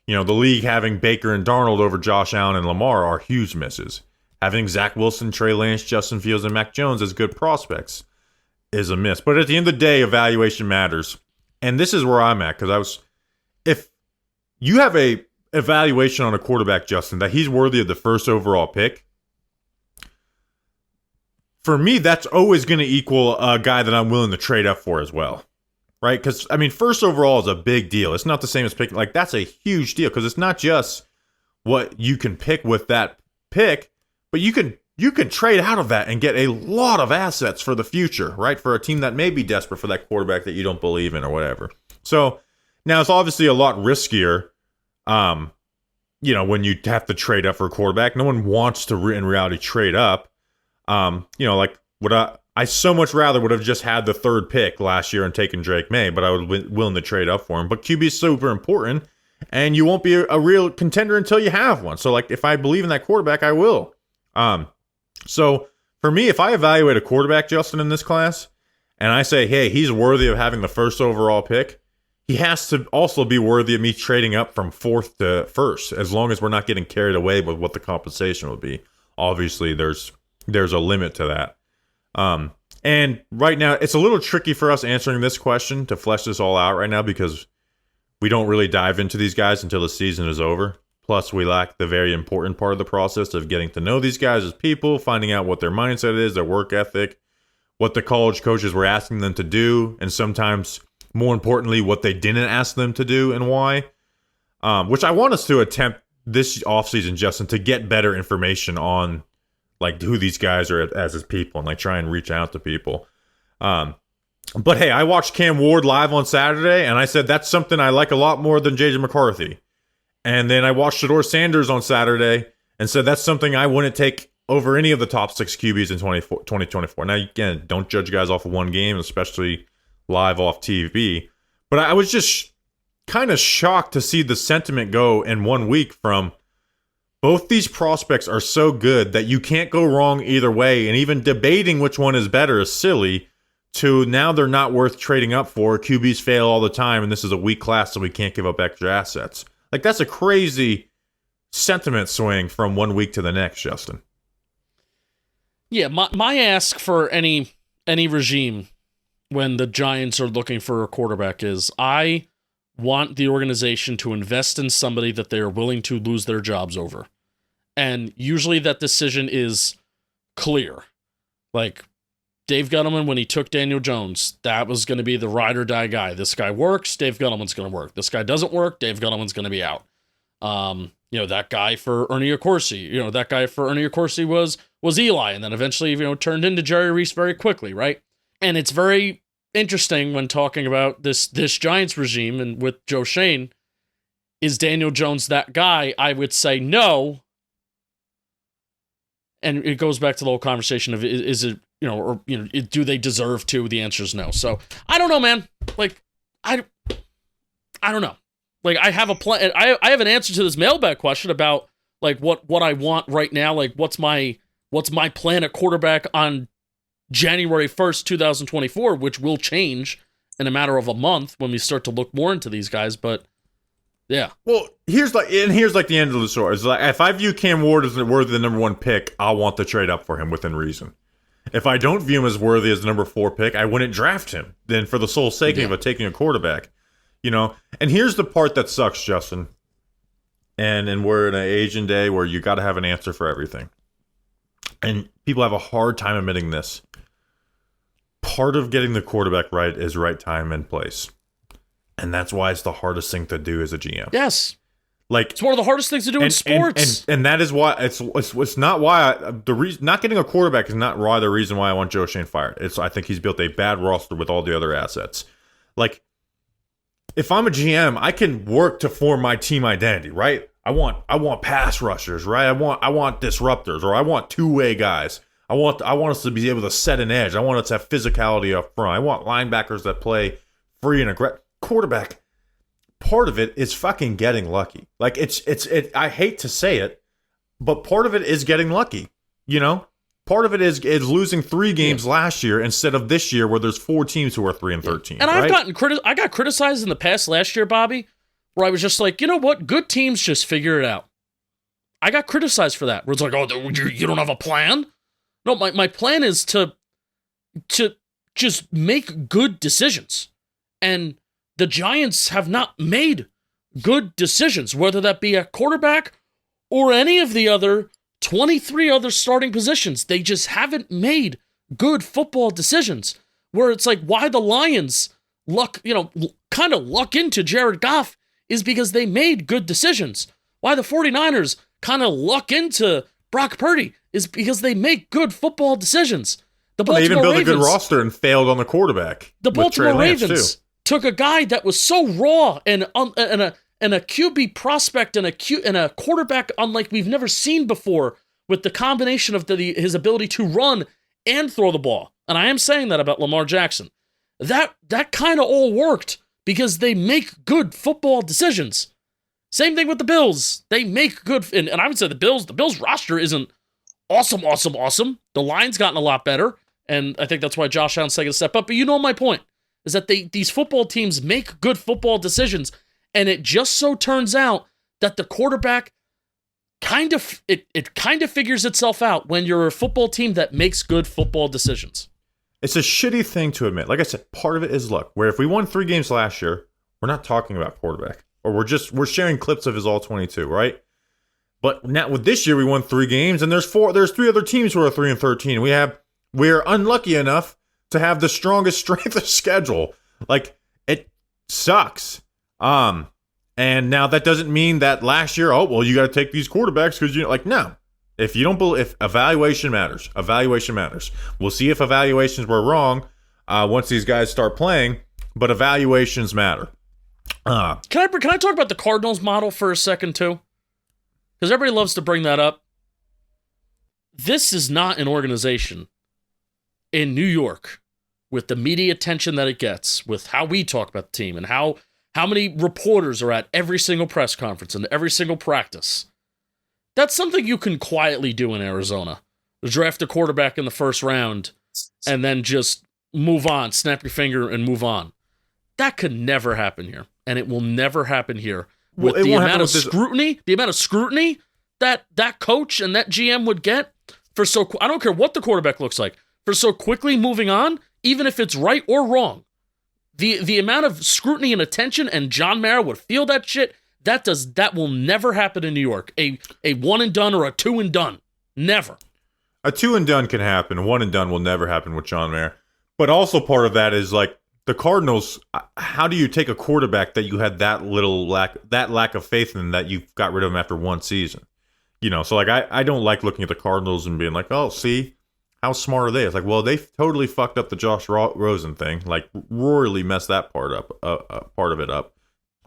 The league having Baker and Darnold over Josh Allen and Lamar are huge misses. Having Zach Wilson, Trey Lance, Justin Fields, and Mac Jones as good prospects is a miss. But at the end of the day, evaluation matters. And this is where I'm at, because if you have a evaluation on a quarterback, Justin, that he's worthy of the 1st overall pick, for me, that's always going to equal a guy that I'm willing to trade up for as well. Right? Because, 1st overall is a big deal. It's not the same as picking. Like, that's a huge deal, because it's not just what you can pick with that pick, but you can trade out of that and get a lot of assets for the future, right? For a team that may be desperate for that quarterback that you don't believe in or whatever. So, now it's obviously a lot riskier, when you have to trade up for a quarterback. No one wants to, in reality, trade up. I so much rather would have just had the 3rd pick last year and taken Drake May, but I would be willing to trade up for him. But QB is super important, and you won't be a real contender until you have one. So, like, if I believe in that quarterback, I will. So, for me, if I evaluate a quarterback, Justin, in this class, and I say, hey, he's worthy of having the 1st overall pick, he has to also be worthy of me trading up from 4th to 1st, as long as we're not getting carried away with what the compensation will be. Obviously, there's a limit to that. And right now, it's a little tricky for us answering this question to flesh this all out right now, because we don't really dive into these guys until the season is over. Plus, we lack the very important part of the process of getting to know these guys as people, finding out what their mindset is, their work ethic, what the college coaches were asking them to do, and sometimes, more importantly, what they didn't ask them to do and why. Which I want us to attempt this offseason, Justin, to get better information on like who these guys are as his people, and like try and reach out to people. But hey, I watched Cam Ward live on Saturday, and I said that's something I like a lot more than JJ McCarthy. And then I watched Shedeur Sanders on Saturday and said that's something I wouldn't take over any of the top 6 QBs in 2024. Now, again, don't judge guys off of one game, especially live off TV. But I was just kind of shocked to see the sentiment go in 1 week from both these prospects are so good that you can't go wrong either way. And even debating which one is better is silly, to now they're not worth trading up for. QBs fail all the time, and this is a weak class, so we can't give up extra assets. Like, that's a crazy sentiment swing from 1 week to the next, Justin. Yeah, my ask for any regime when the Giants are looking for a quarterback is I want the organization to invest in somebody that they are willing to lose their jobs over. And usually that decision is clear. Like Dave Gettleman, when he took Daniel Jones, that was going to be the ride or die guy. This guy works, Dave Gettleman's going to work. This guy doesn't work, Dave Gettleman's going to be out. That guy for Ernie Accorsi, was Eli, and then eventually, turned into Jerry Reese very quickly, right? And it's very interesting when talking about this Giants regime and with Joe Schoen, is Daniel Jones that guy? I would say no. And it goes back to the whole conversation of is it, do they deserve to? The answer is no. So I don't know, man. Like, I don't know. Like, I have a plan. I have an answer to this mailbag question about like what I want right now. Like, what's my plan at quarterback on January 1st, 2024, which will change in a matter of a month when we start to look more into these guys. But yeah. Well, here's the end of the story. It's like, if I view Cam Ward as worthy of the number 1 pick, I'll want to trade up for him within reason. If I don't view him as worthy as the number 4 pick, I wouldn't draft him. Then for the sole sake of taking a quarterback, And here's the part that sucks, Justin. And we're in an age and day where you got to have an answer for everything. And people have a hard time admitting this. Part of getting the quarterback right is right time and place. And that's why it's the hardest thing to do as a GM. Yes. Like, it's one of the hardest things to do in sports. And that is why it's not why the reason not getting a quarterback is not the reason why I want Joe Schoen fired. I think he's built a bad roster with all the other assets. Like, if I'm a GM, I can work to form my team identity, right? I want pass rushers, right? I want disruptors, or I want two-way guys. I want us to be able to set an edge. I want us to have physicality up front. I want linebackers that play free and aggressive. Quarterback, part of it is fucking getting lucky. Like, I hate to say it, but part of it is getting lucky. Part of it is losing 3 games last year instead of this year, where there's 4 teams who are 3-13. And right? I got criticized in the past last year, Bobby, where I was just like, you know what? Good teams just figure it out. I got criticized for that. Where it's like, oh, you don't have a plan? No, my plan is to just make good decisions. And the Giants have not made good decisions, whether that be a quarterback or any of the other 23 other starting positions. They just haven't made good football decisions, where it's like, why the Lions luck into Jared Goff is because they made good decisions. Why the 49ers kind of luck into Brock Purdy is because they make good football decies. They even built a good roster and failed on the quarterback. The Baltimore Ravens took a guy that was so raw and a QB prospect and a quarterback unlike we've never seen before, with the combination of his ability to run and throw the ball. And I am saying that about Lamar Jackson. That kind of all worked because they make good football decisions. Same thing with the Bills. They make good, and I would say the Bills roster isn't awesome. The line's gotten a lot better, and I think that's why Josh Allen's taking a step up. But you know my point, is that these football teams make good football decisions, and it just so turns out that the quarterback kind of figures itself out when you're a football team that makes good football decisions. It's a shitty thing to admit. Like I said, part of it is luck. Where if we won 3 games last year, we're not talking about quarterback. Or we're sharing clips of his all 22, right? But now with this year, we won 3 games, and there's 3 other teams who are 3-13. We're unlucky enough to have the strongest strength of schedule. Like, it sucks. And now that doesn't mean that last year, you got to take these quarterbacks because no. If you don't believe, if evaluation matters. We'll see if evaluations were wrong once these guys start playing, but evaluations matter. Can I talk about the Cardinals model for a second too? Because everybody loves to bring that up. This is not an organization in New York with the media attention that it gets, with how we talk about the team and how many reporters are at every single press conference and every single practice. That's something you can quietly do in Arizona. Draft a quarterback in the first round and then just move on, snap your finger and move on. That could never happen here, and it will never happen here. With the amount of scrutiny that coach and that GM would get for I don't care what the quarterback looks like, for so quickly moving on, even if it's right or wrong. The amount of scrutiny and attention, and John Mara would feel that shit. That will never happen in New York. A one and done or a two and done. Never. A two and done can happen. A one and done will never happen with John Mara. But also part of that is like the Cardinals. How do you take a quarterback that you had that lack of faith in, that you got rid of him after one season? You know, so like I don't like looking at the Cardinals and being like, oh, see, how smart are they? It's like, well, they totally fucked up the Josh Rosen thing. Like, royally messed that part of it up.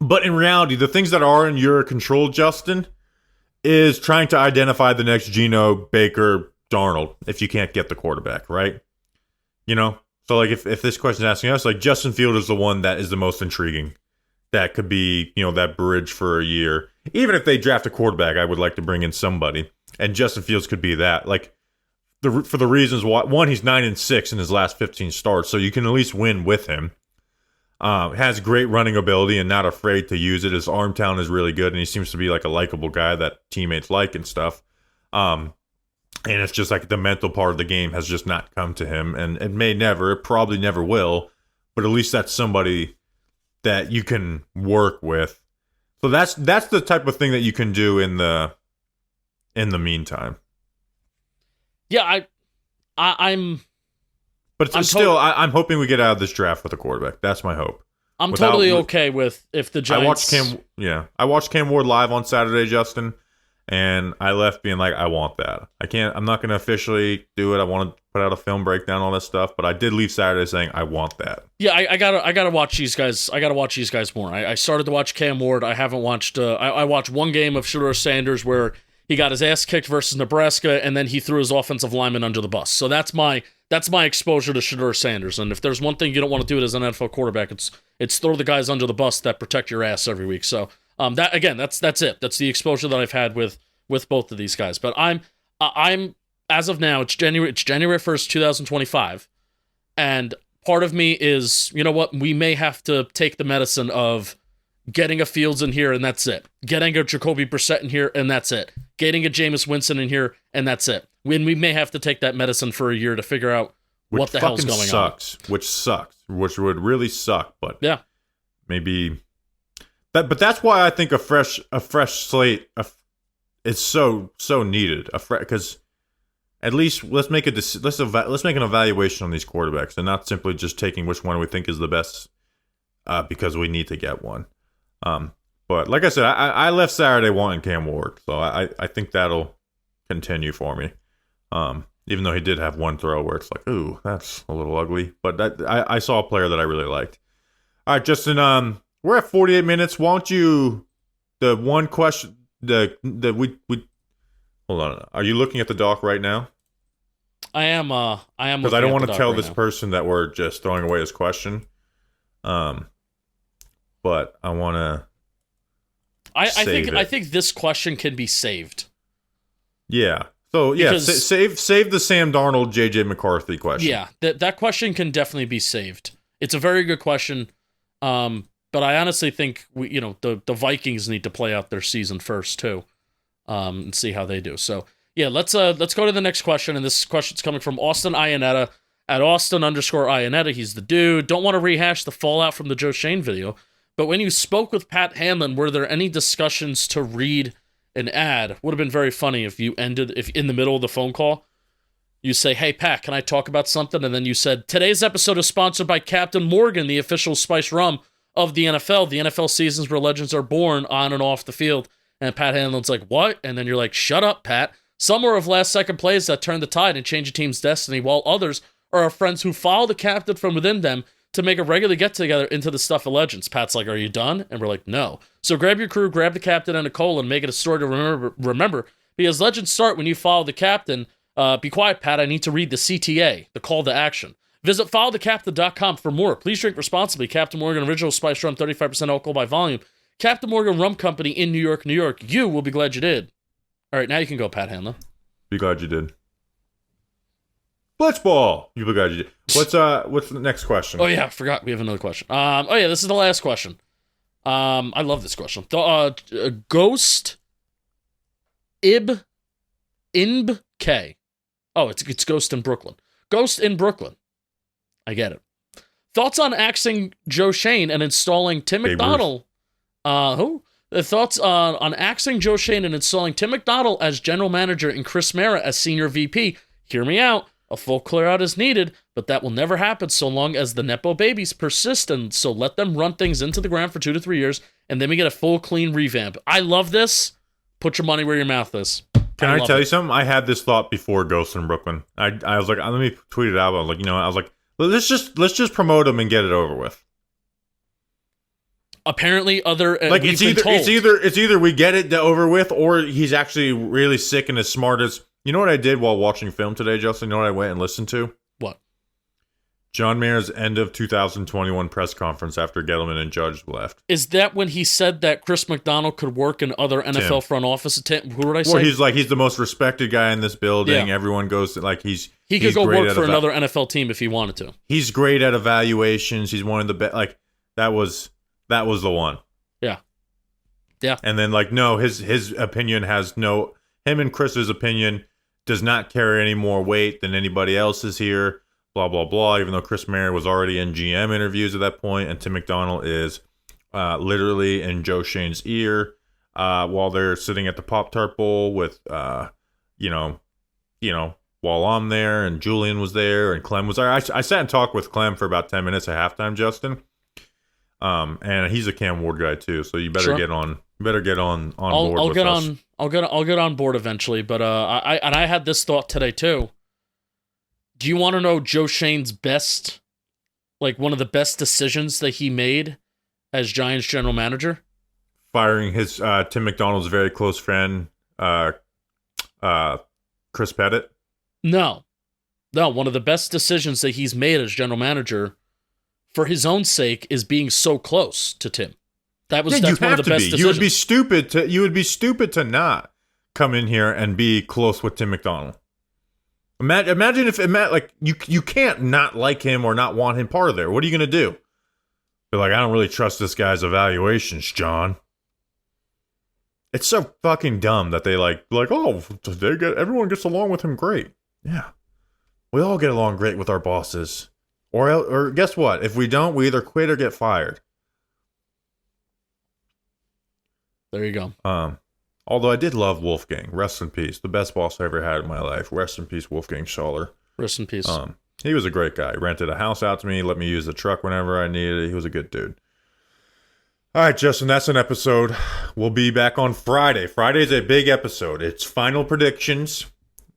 But in reality, the things that are in your control, Justin, is trying to identify the next Geno, Baker, Darnold, if you can't get the quarterback, right? You know? So, like, if this question is asking us, like, Justin Field is the one that is the most intriguing. That could be, you know, that bridge for a year. Even if they draft a quarterback, I would like to bring in somebody. And Justin Fields could be that. Like, for the reasons why, one, he's 9-6 in his last 15 starts, so you can at least win with him. Has great running ability and not afraid to use it. His arm talent is really good, and he seems to be like a likable guy that teammates like and stuff. And it's just like the mental part of the game has just not come to him, and it probably never will, but at least that's somebody that you can work with. So that's the type of thing that you can do in the meantime. Yeah, I'm. But I'm hoping we get out of this draft with a quarterback. That's my hope. I'm totally okay with if the Giants. I watched Cam Ward live on Saturday, Justin, and I left being like, I want that. I'm not going to officially do it. I want to put out a film breakdown, all that stuff. But I did leave Saturday saying I want that. Yeah, I gotta watch these guys. I gotta watch these guys more. I started to watch Cam Ward. I haven't watched. I watched one game of Shedeur Sanders where he got his ass kicked versus Nebraska, and then he threw his offensive lineman under the bus. So that's my exposure to Shedeur Sanders. And if there's one thing you don't want to do as an NFL quarterback, it's throw the guys under the bus that protect your ass every week. So that's it. That's the exposure that I've had with both of these guys. But I'm as of now, it's January 1st, 2025, and part of me is, you know what, we may have to take the medicine of getting a Fields in here, and that's it. Getting a Jacoby Brissett in here, and that's it. Getting a Jameis Winston in here, and that's it. We may have to take that medicine for a year to figure out what the hell's going on. Which sucks. Which would really suck. But yeah, maybe that. But that's why I think a fresh slate is so needed. Because at least let's make an evaluation on these quarterbacks, and not simply just taking which one we think is the best because we need to get one. But like I said, I left Saturday wanting Cam Ward, so I think that'll continue for me. Even though he did have one throw where it's like, ooh, that's a little ugly. But I saw a player that I really liked. All right, Justin, we're at 48 minutes. Why don't you, the one question that we hold on. Are you looking at the doc right now? I am. Because I don't want to tell this person that we're just throwing away his question. But I want to. I think this question can be saved. Yeah. So yeah, save the Sam Darnold, JJ McCarthy question. Yeah, that question can definitely be saved. It's a very good question, but I honestly think the Vikings need to play out their season first too, and see how they do. So yeah, let's go to the next question, and this question's coming from Austin Ionetta at Austin_Ionetta. He's the dude. Don't want to rehash the fallout from the Joe Shane video, but when you spoke with Pat Hanlon, were there any discussions to read an ad? Would have been very funny if you ended, if in the middle of the phone call, you say, hey, Pat, can I talk about something? And then you said, today's episode is sponsored by Captain Morgan, the official spice rum of the NFL. The NFL seasons where legends are born on and off the field. And Pat Hanlon's like, what? And then you're like, shut up, Pat. Some are of last-second plays that turn the tide and change a team's destiny, while others are our friends who follow the captain from within them to make a regular get-together into the stuff of legends. Pat's like, are you done? And we're like, no. So grab your crew, grab the captain and a cola, and make it a story to remember. Because legends start when you follow the captain. Be quiet, Pat. I need to read the CTA, the call to action. Visit followthecaptain.com for more. Please drink responsibly. Captain Morgan Original Spice Rum, 35% alcohol by volume. Captain Morgan Rum Company in New York, New York. You will be glad you did. All right, now you can go, Pat Hanlon. Be glad you did. Blitzball. You got you. What's the next question? Oh yeah, I forgot we have another question. This is the last question. I love this question. Ghost Inb K. Oh, it's Ghost in Brooklyn. Ghost in Brooklyn. I get it. Thoughts on axing Joe Shane and installing Tim McDonnell? Who? The thoughts on axing Joe Shane and installing Tim McDonnell as general manager and Chris Mara as senior VP. Hear me out. A full clear out is needed, but that will never happen so long as the Nepo babies persist, and so let them run things into the ground for 2 to 3 years, and then we get a full clean revamp. I love this. Put your money where your mouth is. Can I tell you something? I had this thought before Ghost in Brooklyn. I was like, let me tweet it out. I was like, let's just promote him and get it over with. Apparently, it's either we get it over with, or he's actually really sick and as smart as. You know what I did while watching film today, Justin? You know what I went and listened to? What? John Mayer's end of 2021 press conference after Gettleman and Judge left. Is that when he said that Chris McDonnell could work in other NFL front office? Who did I say? Well, he's the most respected guy in this building. Yeah. Everyone goes to, he could go work for another NFL team if he wanted to. He's great at evaluations. He's one of the best. That was the one. Yeah. Yeah. And then no, his opinion has no. Him and Chris's opinion does not carry any more weight than anybody else's here, blah, blah, blah, even though Chris Mayer was already in GM interviews at that point, and Tim McDonnell is literally in Joe Shane's ear while they're sitting at the Pop-Tart Bowl with, while I'm there, and Julian was there, and Clem was there. I sat and talked with Clem for about 10 minutes at halftime, Justin, and he's a Cam Ward guy, too, so you better get on board with us. I'll get on board eventually, but I had this thought today too. Do you want to know Joe Shane's best, one of the best decisions that he made as Giants general manager? Firing his Tim McDonnell's very close friend, Chris Pettit. No, one of the best decisions that he's made as general manager, for his own sake, is being so close to Tim. That's one of the best decisions. You would be stupid to not come in here and be close with Tim McDonnell. Imagine if you can't not like him or not want him part of there. What are you gonna do? Be like, I don't really trust this guy's evaluations, John. It's so fucking dumb that they everyone gets along with him great. Yeah, we all get along great with our bosses. Or guess what? If we don't, we either quit or get fired. There you go. Although I did love Wolfgang. Rest in peace. The best boss I ever had in my life. Rest in peace, Wolfgang Schaller. Rest in peace. He was a great guy. Rented a house out to me. Let me use the truck whenever I needed it. He was a good dude. All right, Justin, that's an episode. We'll be back on Friday. Friday's a big episode. It's final predictions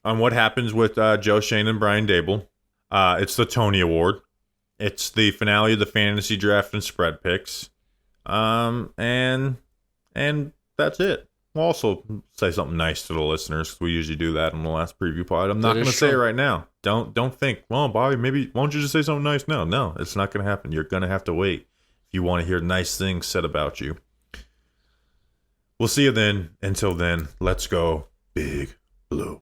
on what happens with Joe Shane and Brian Daboll. It's the Tony Award. It's the finale of the fantasy draft and spread picks. And that's it. We'll also say something nice to the listeners. We usually do that on the last preview pod. I'm not going to say it right now. Don't think, well, Bobby, maybe, why don't you just say something nice now? No, it's not going to happen. You're going to have to wait if you want to hear nice things said about you. We'll see you then. Until then, let's go Big Blue.